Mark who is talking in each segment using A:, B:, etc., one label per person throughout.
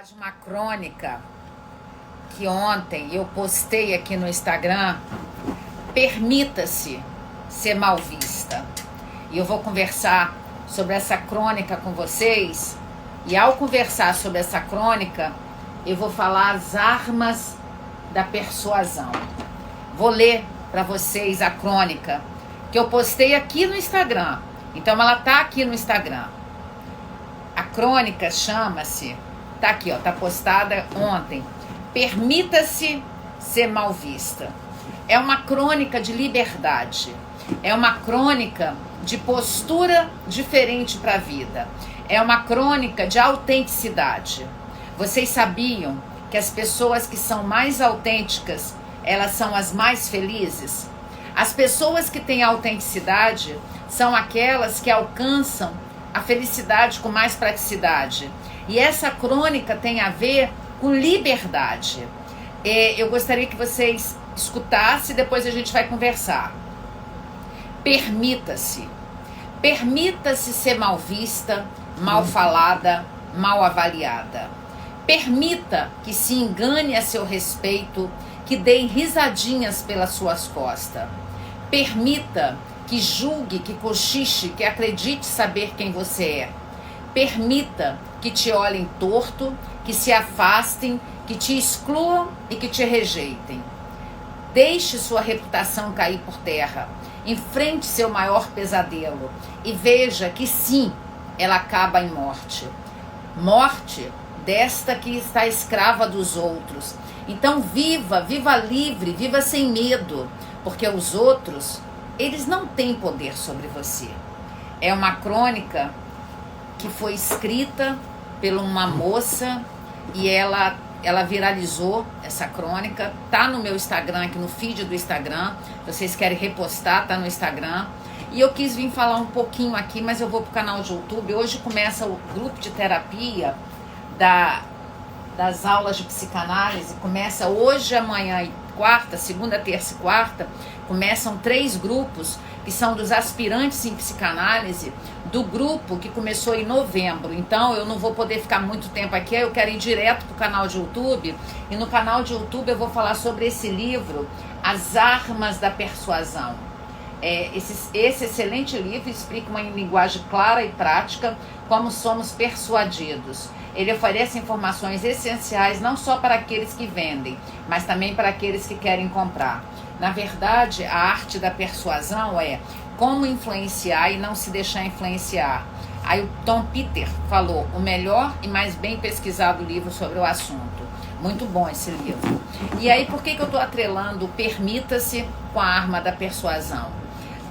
A: De uma crônica que ontem eu postei aqui no Instagram. Permita-se ser mal vista. E eu vou conversar sobre essa crônica com vocês. E ao conversar sobre essa crônica, eu vou falar as armas da persuasão. Vou ler para vocês a crônica que eu postei aqui no Instagram. Então ela tá aqui no Instagram. A crônica chama-se... Tá aqui, ó, tá postada ontem. Permita-se ser mal vista. É uma crônica de liberdade. É uma crônica de postura diferente para a vida. É uma crônica de autenticidade. Vocês sabiam que as pessoas que são mais autênticas, elas são as mais felizes? As pessoas que têm autenticidade são aquelas que alcançam a felicidade com mais praticidade. E essa crônica tem a ver com liberdade. Eu gostaria que vocês escutassem e depois a gente vai conversar. Permita-se. Permita-se ser mal vista, mal falada, mal avaliada. Permita que se engane a seu respeito, que deem risadinhas pelas suas costas. Permita que julgue, que cochiche, que acredite saber quem você é. Permita que te olhem torto, que se afastem, que te excluam e que te rejeitem. Deixe sua reputação cair por terra. Enfrente seu maior pesadelo e veja que sim, ela acaba em morte. Morte desta que está escrava dos outros. Então viva livre, viva sem medo, porque os outros, eles não têm poder sobre você. É uma crônica que foi escrita por uma moça e ela viralizou essa crônica. Tá no meu Instagram, aqui no feed do Instagram. Vocês querem repostar, tá no Instagram. E eu quis vir falar um pouquinho aqui, mas eu vou pro canal de YouTube. Hoje começa o grupo de terapia das aulas de psicanálise. Começa hoje, amanhã e quarta, segunda, terça e quarta. Começam 3 grupos que são dos aspirantes em psicanálise, do grupo que começou em novembro. Então eu não vou poder ficar muito tempo aqui, eu quero ir direto para o canal de YouTube. E no canal de YouTube eu vou falar sobre esse livro, As Armas da Persuasão. Esse excelente livro explica em linguagem clara e prática como somos persuadidos. Ele oferece informações essenciais não só para aqueles que vendem, mas também para aqueles que querem comprar. Na verdade, a arte da persuasão é como influenciar e não se deixar influenciar. Aí o Tom Peters falou, o melhor e mais bem pesquisado livro sobre o assunto. Muito bom esse livro. E aí, por que eu estou atrelando Permita-se com a arma da persuasão?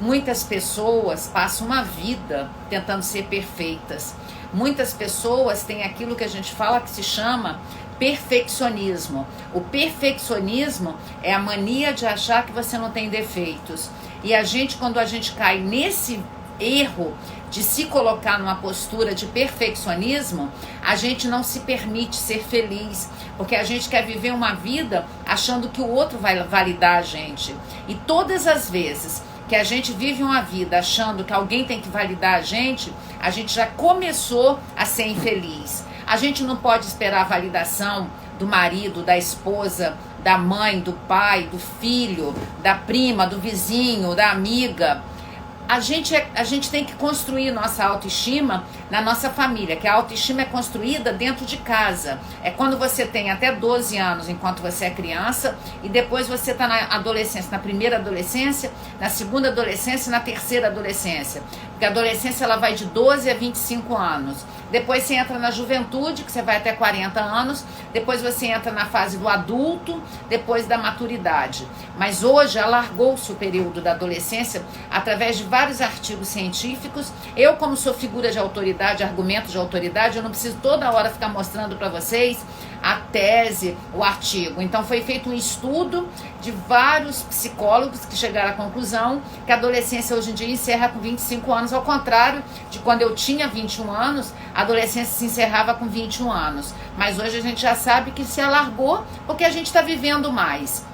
A: Muitas pessoas passam uma vida tentando ser perfeitas. Muitas pessoas têm aquilo que a gente fala que se chama perfeccionismo. O perfeccionismo é a mania de achar que você não tem defeitos. E quando a gente cai nesse erro de se colocar numa postura de perfeccionismo, a gente não se permite ser feliz, porque a gente quer viver uma vida achando que o outro vai validar a gente. E todas as vezes que a gente vive uma vida achando que alguém tem que validar a gente já começou a ser infeliz. A gente não pode esperar a validação do marido, da esposa, da mãe, do pai, do filho, da prima, do vizinho, da amiga. A gente tem que construir nossa autoestima na nossa família, que a autoestima é construída dentro de casa. É quando você tem até 12 anos, enquanto você é criança, e depois você está na adolescência, na primeira adolescência, na segunda adolescência e na terceira adolescência. Porque a adolescência ela vai de 12 a 25 anos. Depois você entra na juventude, que você vai até 40 anos. Depois você entra na fase do adulto, depois da maturidade. Mas hoje alargou-se o período da adolescência através de vários artigos científicos. Eu, como sou figura de autoridade, argumento de autoridade, eu não preciso toda hora ficar mostrando para vocês a tese, o artigo. Então foi feito um estudo de vários psicólogos que chegaram à conclusão que a adolescência hoje em dia encerra com 25 anos, ao contrário de quando eu tinha 21 anos, a adolescência se encerrava com 21 anos. Mas hoje a gente já sabe que se alargou porque a gente está vivendo mais.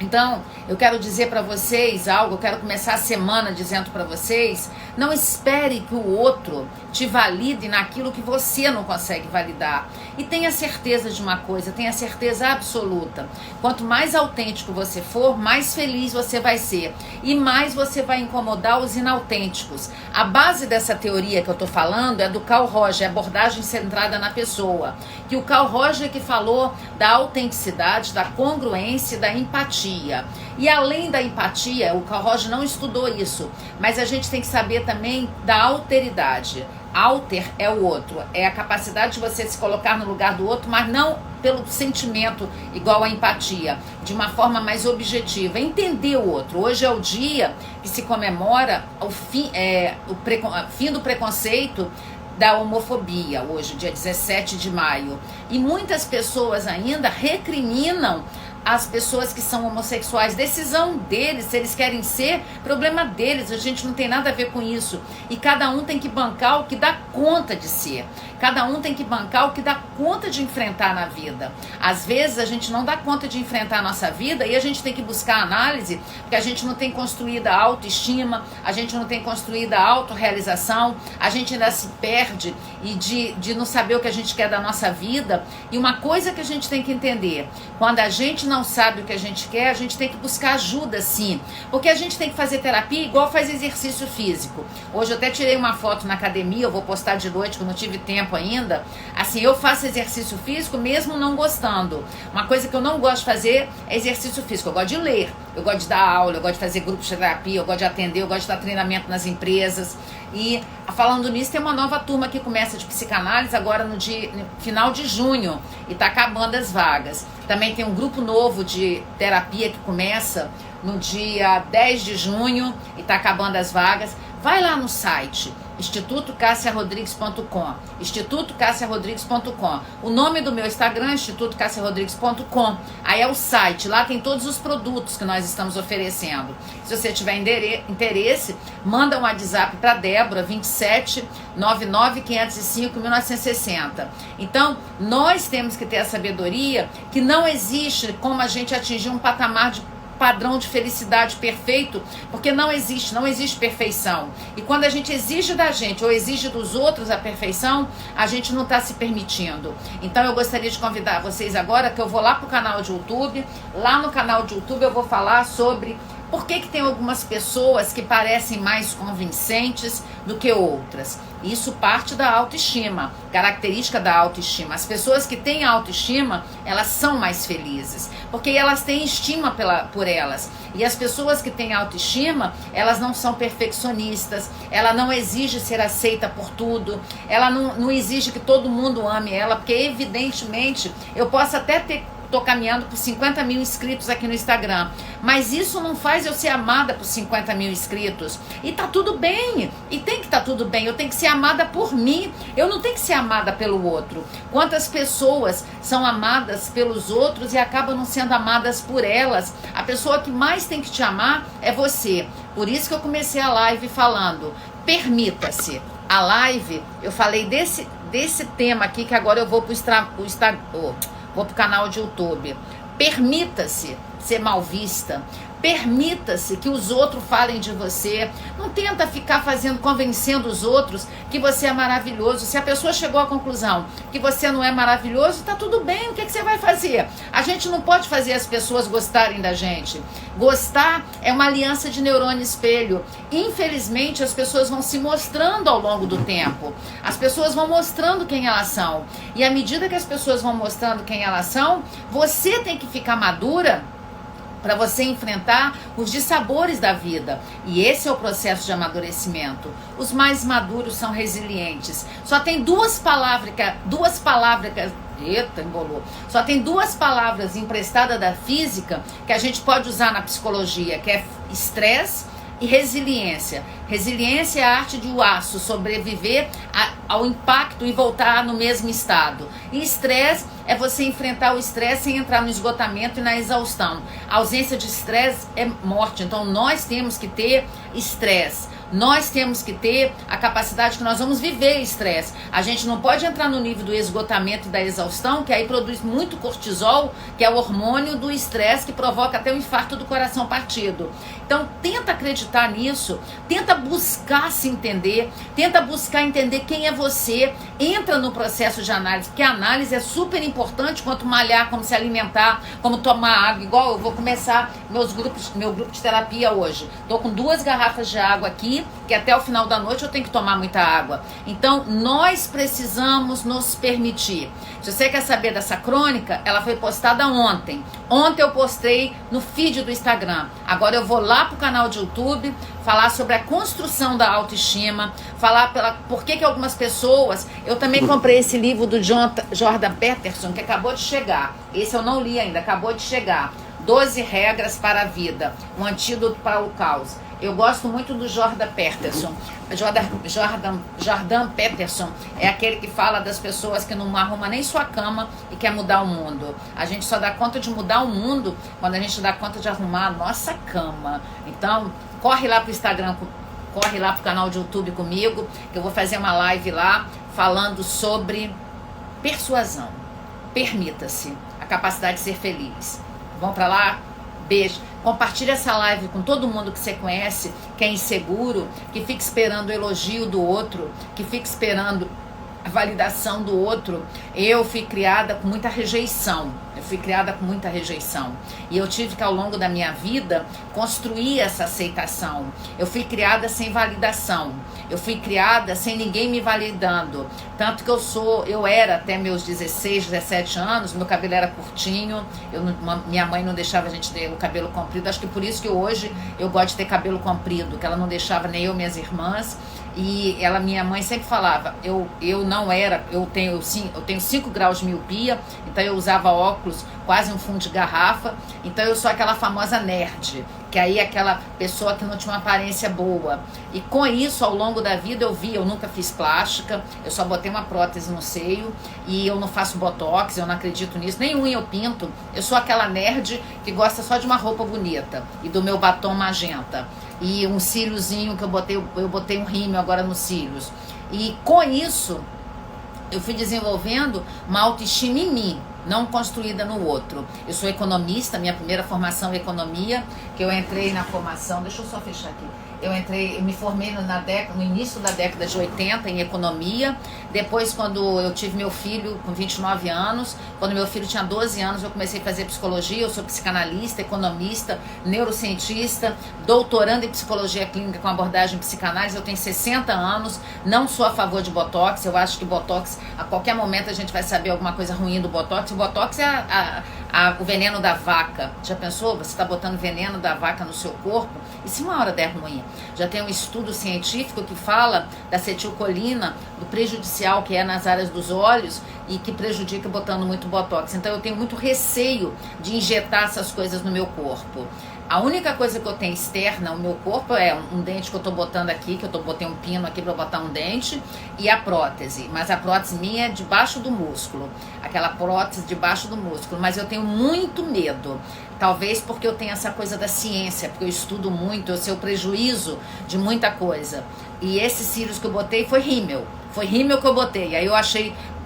A: Então, eu quero dizer para vocês algo, eu quero começar a semana dizendo para vocês, não espere que o outro te valide naquilo que você não consegue validar. E tenha certeza de uma coisa, tenha certeza absoluta. Quanto mais autêntico você for, mais feliz você vai ser. E mais você vai incomodar os inautênticos. A base dessa teoria que eu estou falando é do Carl Roger, abordagem centrada na pessoa. Que o Carl Roger que falou da autenticidade, da congruência e da empatia. E além da empatia, o Carl Roger não estudou isso, mas a gente tem que saber também da alteridade. Alter é o outro, é a capacidade de você se colocar no lugar do outro, mas não pelo sentimento igual à empatia, de uma forma mais objetiva, entender o outro. Hoje é o dia que se comemora o fim do preconceito da homofobia, hoje, dia 17 de maio. E muitas pessoas ainda recriminam as pessoas que são homossexuais. Decisão deles, se eles querem ser, problema deles, a gente não tem nada a ver com isso. E cada um tem que bancar o que dá conta de ser. Cada um tem que bancar o que dá conta de enfrentar na vida. Às vezes a gente não dá conta de enfrentar a nossa vida e a gente tem que buscar análise, porque a gente não tem construído a autoestima, a gente não tem construído a autorrealização, a gente ainda se perde e de não saber o que a gente quer da nossa vida. E uma coisa que a gente tem que entender, quando a gente não sabe o que a gente quer, a gente tem que buscar ajuda sim, porque a gente tem que fazer terapia igual faz exercício físico. Hoje eu até tirei uma foto na academia, eu vou postar de noite, que eu não tive tempo ainda. Assim, eu faço exercício físico mesmo não gostando. Uma coisa que eu não gosto de fazer é exercício físico. Eu gosto de ler, eu gosto de dar aula, eu gosto de fazer grupos de terapia, eu gosto de atender, eu gosto de dar treinamento nas empresas. E falando nisso, tem uma nova turma que começa de psicanálise agora no final de junho e tá acabando as vagas. Também tem um grupo novo de terapia que começa no dia 10 de junho e tá acabando as vagas. Vai lá no site institutocassiarodrigues.com, institutocassiarodrigues.com. O nome do meu Instagram é institutocassiarodrigues.com. Aí é o site, lá tem todos os produtos que nós estamos oferecendo. Se você tiver interesse, manda um WhatsApp para Débora, 27 99 505 1960. Então, nós temos que ter a sabedoria que não existe como a gente atingir um patamar de padrão de felicidade perfeito, porque não existe perfeição. E quando a gente exige da gente ou exige dos outros a perfeição, a gente não está se permitindo. Então eu gostaria de convidar vocês agora que eu vou lá pro canal de YouTube. Lá no canal de YouTube eu vou falar sobre por que tem algumas pessoas que parecem mais convincentes do que outras. Isso parte da autoestima, característica da autoestima. As pessoas que têm autoestima, elas são mais felizes, porque elas têm estima por elas. E as pessoas que têm autoestima, elas não são perfeccionistas, ela não exige ser aceita por tudo, ela não exige que todo mundo ame ela, porque evidentemente eu posso até tô caminhando por 50 mil inscritos aqui no Instagram, mas isso não faz eu ser amada por 50 mil inscritos. E tá tudo bem, e tem que estar tudo bem. Eu tenho que ser amada por mim, eu não tenho que ser amada pelo outro. Quantas pessoas são amadas pelos outros e acabam não sendo amadas por elas? A pessoa que mais tem que te amar é você. Por isso que eu comecei a live falando, permita-se. A live, eu falei desse tema aqui, que agora eu vou vou pro canal de YouTube. Permita-se ser mal vista. Permita-se que os outros falem de você. Não tenta ficar convencendo os outros que você é maravilhoso. Se a pessoa chegou à conclusão que você não é maravilhoso, tá tudo bem. O que você vai fazer? A gente não pode fazer as pessoas gostarem da gente. Gostar é uma aliança de neurônio espelho. Infelizmente, as pessoas vão se mostrando ao longo do tempo. As pessoas vão mostrando quem elas são. E à medida que as pessoas vão mostrando quem elas são, você tem que ficar madura para você enfrentar os dissabores da vida. E esse é o processo de amadurecimento. Os mais maduros são resilientes. Só tem duas palavras, eita, embolou. Só tem duas palavras emprestadas da física que a gente pode usar na psicologia, que é estresse e resiliência. Resiliência é a arte de o aço sobreviver ao impacto e voltar no mesmo estado. E estresse é você enfrentar o estresse sem entrar no esgotamento e na exaustão. A ausência de estresse é morte. Então nós temos que ter estresse. Nós temos que ter a capacidade que nós vamos viver estresse. A gente não pode entrar no nível do esgotamento e da exaustão, que aí produz muito cortisol, que é o hormônio do estresse que provoca até o infarto do coração partido. Então, tenta acreditar nisso, tenta buscar se entender, tenta buscar entender quem é você, entra no processo de análise, porque a análise é super importante, quanto malhar, como se alimentar, como tomar água, igual eu vou começar meu grupo de terapia hoje. Estou com 2 garrafas de água aqui, que até o final da noite eu tenho que tomar muita água. Então, nós precisamos nos permitir. Se você quer saber dessa crônica, ela foi postada ontem. Ontem eu postei no feed do Instagram. Agora eu vou lá pro canal de YouTube, falar sobre a construção da autoestima, falar por que algumas pessoas... Eu também comprei esse livro do Jordan Peterson, que acabou de chegar. Esse eu não li ainda, acabou de chegar. 12 regras para a vida, um antídoto para o caos. Eu gosto muito do Jordan Peterson. Jordan Peterson é aquele que fala das pessoas que não arruma nem sua cama e quer mudar o mundo. A gente só dá conta de mudar o mundo quando a gente dá conta de arrumar a nossa cama. Então, corre lá pro Instagram, corre lá pro canal de YouTube comigo, que eu vou fazer uma live lá falando sobre persuasão. Permita-se, a capacidade de ser feliz. Vão pra lá? Beijo. Compartilha essa live com todo mundo que você conhece, que é inseguro, que fica esperando o elogio do outro, que fica esperando a validação do outro. Eu fui criada com muita rejeição. E eu tive que, ao longo da minha vida, construir essa aceitação. Eu fui criada sem validação. Eu fui criada sem ninguém me validando. Tanto que eu era até meus 16, 17 anos, meu cabelo era curtinho, minha mãe não deixava a gente ter o cabelo comprido. Acho que por isso que hoje eu gosto de ter cabelo comprido, que ela não deixava nem eu, minhas irmãs. E minha mãe sempre falava, eu tenho 5 graus de miopia, então eu usava óculos, quase um fundo de garrafa, então eu sou aquela famosa nerd, que aí é aquela pessoa que não tinha uma aparência boa. E com isso, ao longo da vida, eu nunca fiz plástica, eu só botei uma prótese no seio, e eu não faço botox, eu não acredito nisso, nem unha eu pinto, eu sou aquela nerd que gosta só de uma roupa bonita, e do meu batom magenta. E um cíliozinho que eu botei um rímel agora nos cílios. E com isso, eu fui desenvolvendo uma autoestima em mim, não construída no outro. Eu sou economista, minha primeira formação é economia, que eu entrei na formação, deixa eu só fechar aqui. Eu me formei no início da década de 80 em economia. Depois, quando eu tive meu filho com 29 anos, quando meu filho tinha 12 anos, eu comecei a fazer psicologia. Eu sou psicanalista, economista, neurocientista, doutorando em psicologia clínica com abordagem psicanálise. Eu tenho 60 anos, não sou a favor de botox. Eu acho que botox, a qualquer momento a gente vai saber alguma coisa ruim do botox. O botox é o veneno da vaca. Já pensou? Você está botando veneno da vaca no seu corpo? E se uma hora der ruim? Já tem um estudo científico que fala da acetilcolina, do prejudicial que é nas áreas dos olhos e que prejudica botando muito botox. Então eu tenho muito receio de injetar essas coisas no meu corpo. A única coisa que eu tenho externa ao meu corpo é um dente que eu tô botando aqui, botei um pino aqui para botar um dente, e a prótese. Mas a prótese minha é debaixo do músculo. Aquela prótese debaixo do músculo. Mas eu tenho muito medo. Talvez porque eu tenho essa coisa da ciência, porque eu estudo muito, eu sei o prejuízo de muita coisa. E esses cílios que eu botei foi rímel. Foi rímel que eu botei. Aí eu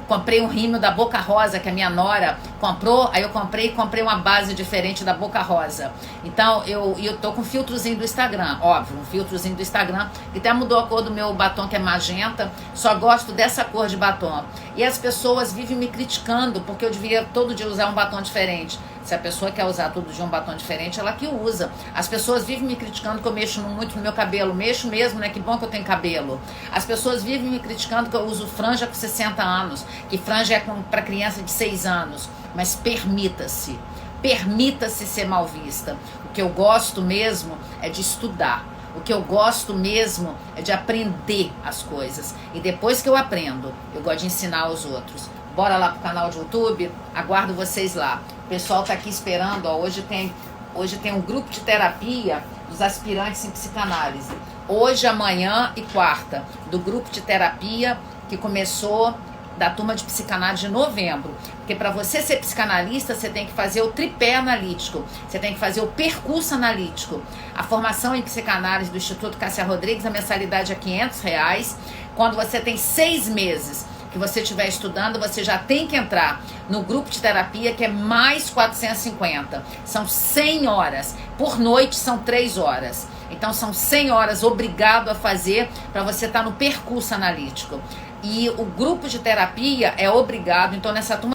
A: comprei um rímel da Boca Rosa, que a minha nora comprou, aí eu comprei uma base diferente da Boca Rosa. Então, eu tô com um filtrozinho do Instagram, óbvio, um filtrozinho do Instagram, que até mudou a cor do meu batom, que é magenta, só gosto dessa cor de batom. E as pessoas vivem me criticando, porque eu devia todo dia usar um batom diferente. Se a pessoa quer usar todo dia um batom diferente, ela que usa. As pessoas vivem me criticando que eu mexo muito no meu cabelo. Mexo mesmo, né? Que bom que eu tenho cabelo. As pessoas vivem me criticando que eu uso franja com 60 anos, que franja é para criança de 6 anos. Mas permita-se. Permita-se ser mal vista. O que eu gosto mesmo é de estudar. O que eu gosto mesmo é de aprender as coisas. E depois que eu aprendo, eu gosto de ensinar aos outros. Bora lá pro canal de YouTube, aguardo vocês lá. O pessoal tá aqui esperando, ó, hoje tem um grupo de terapia dos aspirantes em psicanálise. Hoje, amanhã e quarta, do grupo de terapia que começou da turma de psicanálise de novembro. Porque para você ser psicanalista, você tem que fazer o tripé analítico, você tem que fazer o percurso analítico. A formação em psicanálise do Instituto Cássia Rodrigues, a mensalidade é R$500. Quando você tem 6 meses que você estiver estudando, você já tem que entrar no grupo de terapia, que é mais 450. São 100 horas. Por noite são 3 horas. Então são 100 horas obrigado a fazer para você estar no percurso analítico. E o grupo de terapia é obrigado. Então nessa turma